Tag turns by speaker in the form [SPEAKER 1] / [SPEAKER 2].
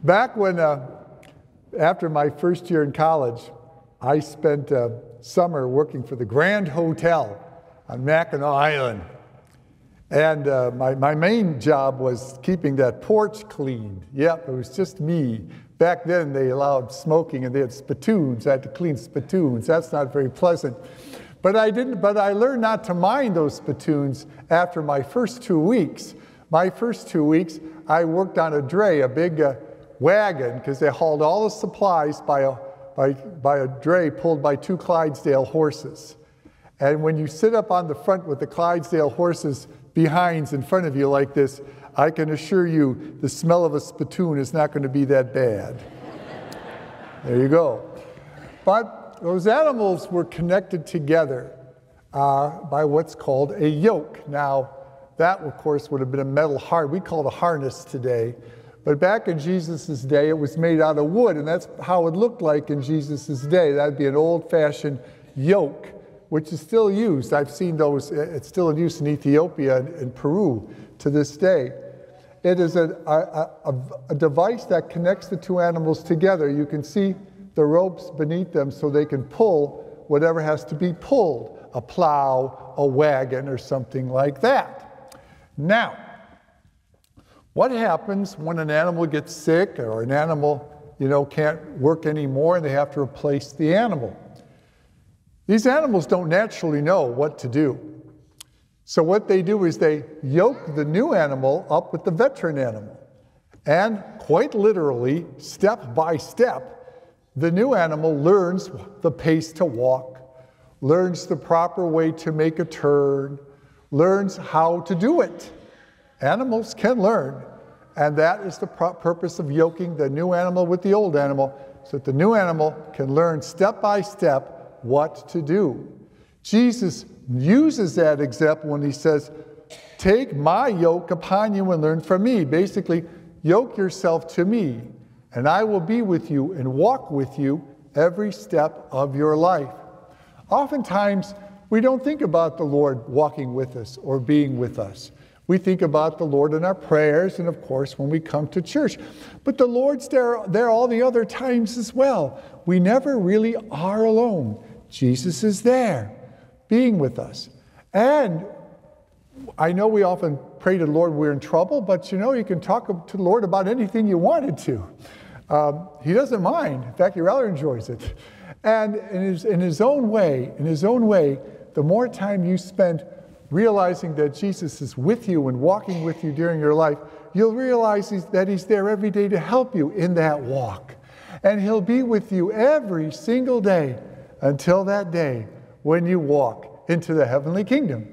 [SPEAKER 1] Back when, after my first year in college, I spent summer working for the Grand Hotel on Mackinac Island. And my main job was keeping that porch cleaned. Yep, it was just me. Back then, they allowed smoking, and they had spittoons. I had to clean spittoons. That's not very pleasant. But I learned not to mind those spittoons after my first 2 weeks. My first 2 weeks, I worked on a dray, a big wagon, because they hauled all the supplies by a dray pulled by 2 Clydesdale horses. And when you sit up on the front with the Clydesdale horses behinds in front of you like this, I can assure you the smell of a spittoon is not going to be that bad. There you go. But those animals were connected together by what's called a yoke. Now, that, of course, would have been a metal harness. We call it a harness today. But back in Jesus' day, it was made out of wood, and that's how it looked like in Jesus' day. That'd be an old-fashioned yoke, which is still used. I've seen those. It's still in use in Ethiopia and Peru to this day. It is a device that connects the 2 animals together. You can see the ropes beneath them so they can pull whatever has to be pulled, a plow, a wagon, or something like that. Now, what happens when an animal gets sick or an animal, can't work anymore and they have to replace the animal? These animals don't naturally know what to do. So what they do is they yoke the new animal up with the veteran animal. And quite literally, step by step, the new animal learns the pace to walk, learns the proper way to make a turn, learns how to do it. Animals can learn. And that is the purpose of yoking the new animal with the old animal, so that the new animal can learn step by step what to do. Jesus uses that example when he says, "Take my yoke upon you and learn from me." Basically, yoke yourself to me, and I will be with you and walk with you every step of your life. Oftentimes, we don't think about the Lord walking with us or being with us. We think about the Lord in our prayers and, of course, when we come to church. But the Lord's there all the other times as well. We never really are alone. Jesus is there, being with us. And I know we often pray to the Lord when we're in trouble, but you can talk to the Lord about anything you wanted to. He doesn't mind. In fact, he rather enjoys it. And in his own way, the more time you spend realizing that Jesus is with you and walking with you during your life, you'll realize that he's there every day to help you in that walk. And he'll be with you every single day until that day when you walk into the heavenly kingdom.